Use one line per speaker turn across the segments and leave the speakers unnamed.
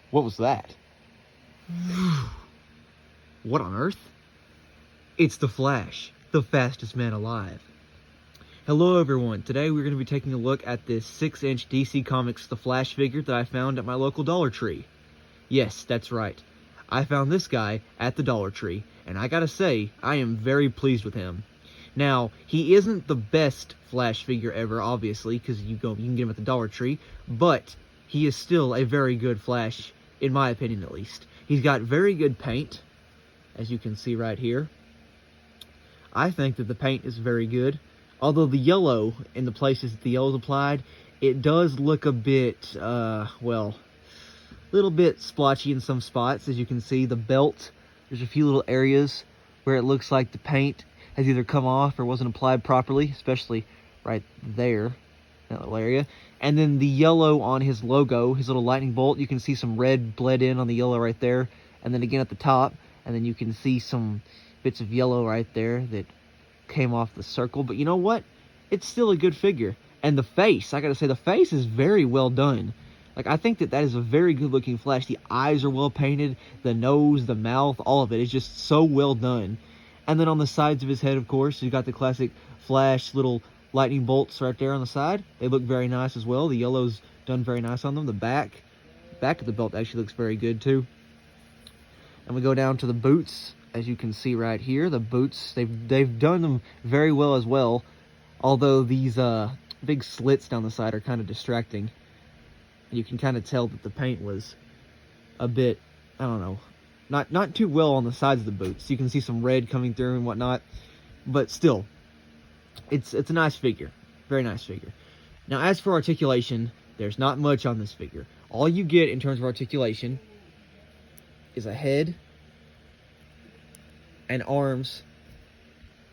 What was that? What on earth? It's the Flash, the fastest man alive. Hello everyone, today we're going to be taking a look at this 6-inch DC Comics The Flash figure that I found at my local Dollar Tree. Yes, that's right. I found this guy at the Dollar Tree, and I gotta say, I am very pleased with him. Now, he isn't the best Flash figure ever, obviously, because you can get him at the Dollar Tree, but he is still a very good Flash, in my opinion at least. He's got very good paint, as you can see right here. I think that the paint is very good. Although the yellow, in the places that the yellow is applied, it does look a bit, well, a little bit splotchy in some spots. As you can see, the belt, there's a few little areas where it looks like the paint has either come off or wasn't applied properly, especially right there, that little area. And then the yellow on his logo, his little lightning bolt, you can see some red bled in on the yellow right there. And then again at the top, and then you can see some bits of yellow right there that came off the circle. But you know what? It's still a good figure. And the face, I gotta say, the face is very well done. Like, I think that is a very good looking Flash. The eyes are well painted, the nose, the mouth, all of it is just so well done. And then on the sides of his head, of course, you've got the classic Flash little lightning bolts right there on the side. They look very nice as well. The yellow's done very nice on them. The back of the belt actually looks very good too. And we go down to the boots, as you can see right here. The boots, they've done them very well as well. Although these big slits down the side are kind of distracting. You can kind of tell that the paint was a bit, I don't know, not too well on the sides of the boots. You can see some red coming through and whatnot, but still, it's a nice figure, very nice figure. Now, as for articulation, there's not much on this figure. All you get in terms of articulation is a head and arms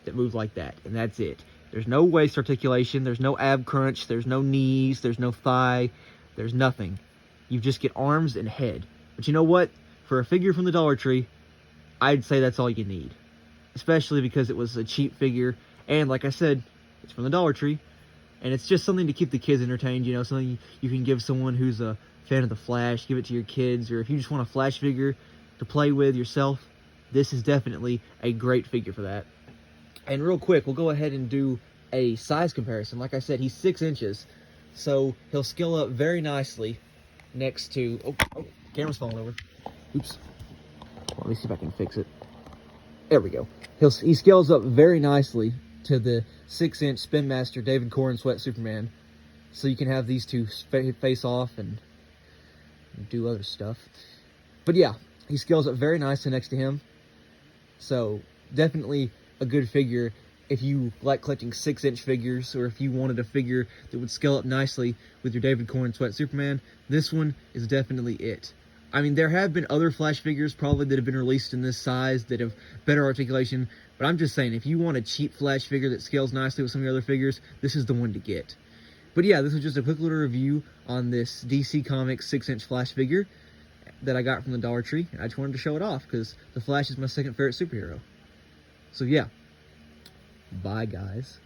that move like that, and that's it. There's no waist articulation, there's no ab crunch, there's no knees, there's no thigh, there's nothing. You just get arms and head. But you know what? For a figure from the Dollar Tree, I'd say that's all you need. Especially because it was a cheap figure, and like I said, it's from the Dollar Tree, and it's just something to keep the kids entertained, you know, something you can give someone who's a fan of the Flash, give it to your kids, or if you just want a Flash figure to play with yourself, this is definitely a great figure for that. And real quick, we'll go ahead and do a size comparison. Like I said, he's 6 inches, so he'll scale up very nicely next to... Oh, camera's falling over. Oops. Let me see if I can fix it. There we go. He scales up very nicely to the 6-inch Spin Master David Corenswet Superman, so you can have these two face off and do other stuff. But yeah, he scales up very nicely next to him, so definitely a good figure if you like collecting 6-inch figures, or if you wanted a figure that would scale up nicely with your David Corenswet Superman. This one is definitely it. I mean, there have been other Flash figures probably that have been released in this size that have better articulation, but I'm just saying, if you want a cheap Flash figure that scales nicely with some of the other figures, this is the one to get. But yeah, this was just a quick little review on this DC Comics 6-inch Flash figure that I got from the Dollar Tree. I just wanted to show it off because the Flash is my second favorite superhero. So yeah, bye guys.